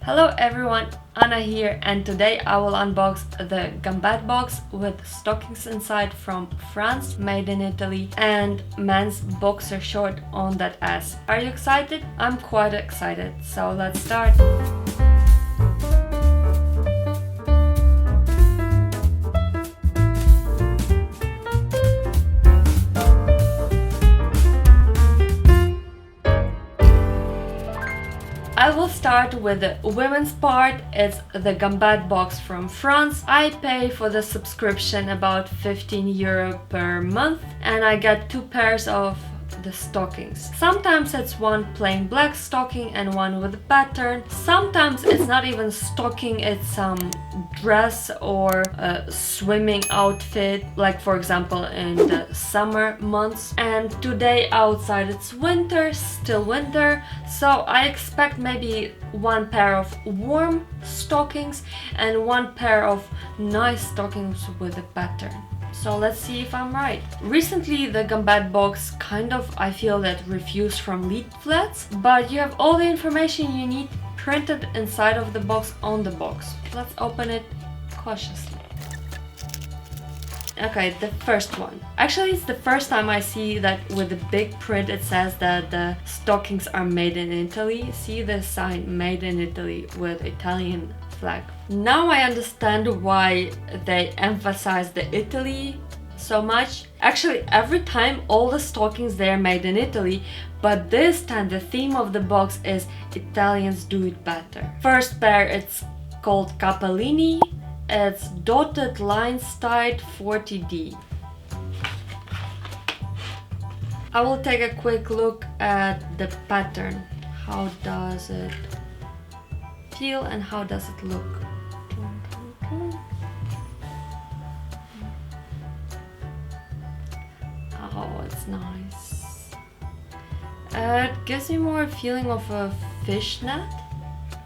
Hello everyone, Anna here, and today I will unbox the Gambat box with stockings inside from France, made in Italy, and men's boxer short on that ass. Are you excited? I'm quite excited, so let's start. I will start with the women's part. It's the Gambat box from France. I pay for the subscription about €15 per month and I get two pairs of the stockings. Sometimes it's one plain black stocking and one with a pattern. Sometimes it's not even stocking, it's some dress or a swimming outfit, like for example in the summer months. And today outside it's winter, still winter, so I expect maybe one pair of warm stockings and one pair of nice stockings with a pattern. So let's see if I'm right. Recently the Gambat box I feel that refused from leaflets, but you have all the information you need printed inside of the box on the box. Let's open it cautiously. Okay, the first one. Actually, it's the first time I see that with the big print it says that the stockings are made in Italy. See the sign made in Italy with Italian flag. Now I understand why they emphasize the Italy so much. Actually, every time all the stockings they are made in Italy, but this time the theme of the box is Italians do it better. First pair, it's called Capellini. It's dotted lines tied 40D. I will take a quick look at the pattern. How does it feel and how does it look? Oh, it's nice. It gives me more a feeling of a fishnet.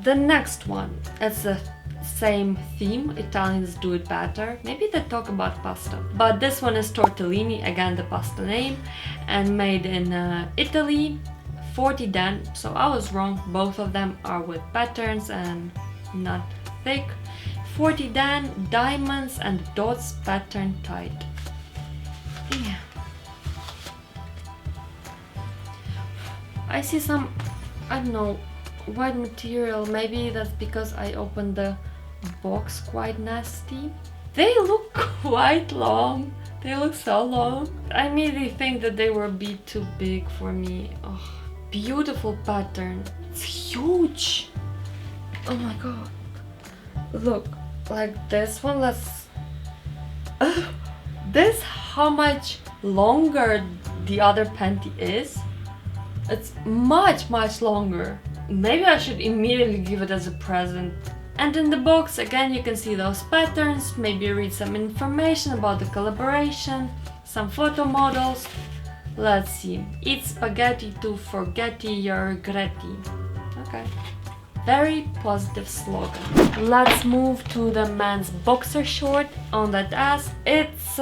The next one, it's the same theme, Italians do it better. Maybe they talk about pasta. But this one is tortellini, again the pasta name, and made in Italy. 40 Dan, so I was wrong, both of them are with patterns and not thick. 40 Dan, diamonds and dots pattern tied. Yeah. I see some, I don't know, white material. Maybe that's because I opened the box quite nasty. They look quite long. They look so long. I immediately think that they were a bit too big for me. Oh, beautiful pattern. It's huge. Oh my god. Look, like this one. This how much longer the other panty is. It's much longer. Maybe I should immediately give it as a present. And in the box again you can see those patterns, maybe read some information about the collaboration, some photo models. Let's see. Eat spaghetti to forget your regretti. Okay. Very positive slogan. Let's move to the men's boxer short on that ass. It's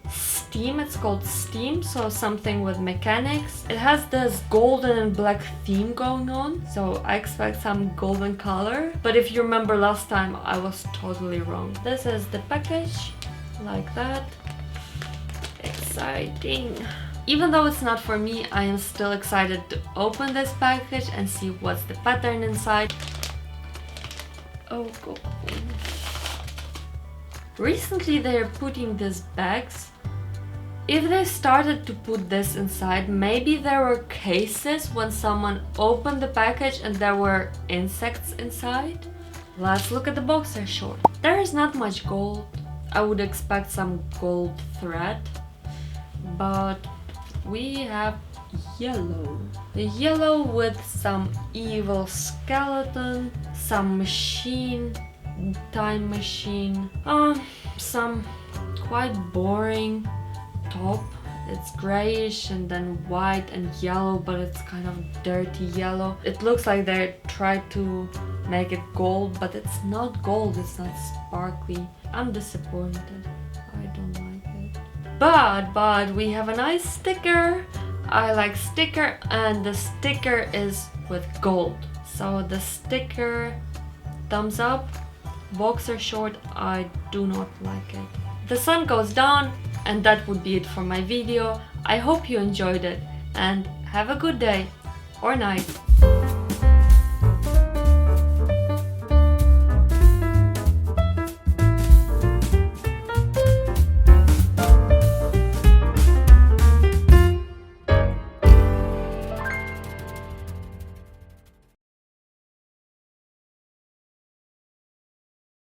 Steam, it's called Steam, so something with mechanics. It has this golden and black theme going on, so I expect some golden color. But if you remember last time, I was totally wrong. This is the package, like that. Exciting. Even though it's not for me, I am still excited to open this package and see what's the pattern inside. Oh god. Recently they're putting these bags. If they started to put this inside, maybe there were cases when someone opened the package and there were insects inside. Let's look at the boxer short. There is not much gold. I would expect some gold thread, but we have yellow. The yellow with some evil skeleton, some machine, time machine, some quite boring top. It's grayish and then white and yellow, but it's kind of dirty yellow. It looks like they tried to make it gold, but it's not gold, it's not sparkly. I'm disappointed. I don't like it. But we have a nice sticker. I like sticker, and the sticker is with gold. So the sticker thumbs up. Boxer short, I do not like it. The sun goes down, and that would be it for my video. I hope you enjoyed it, and have a good day or night.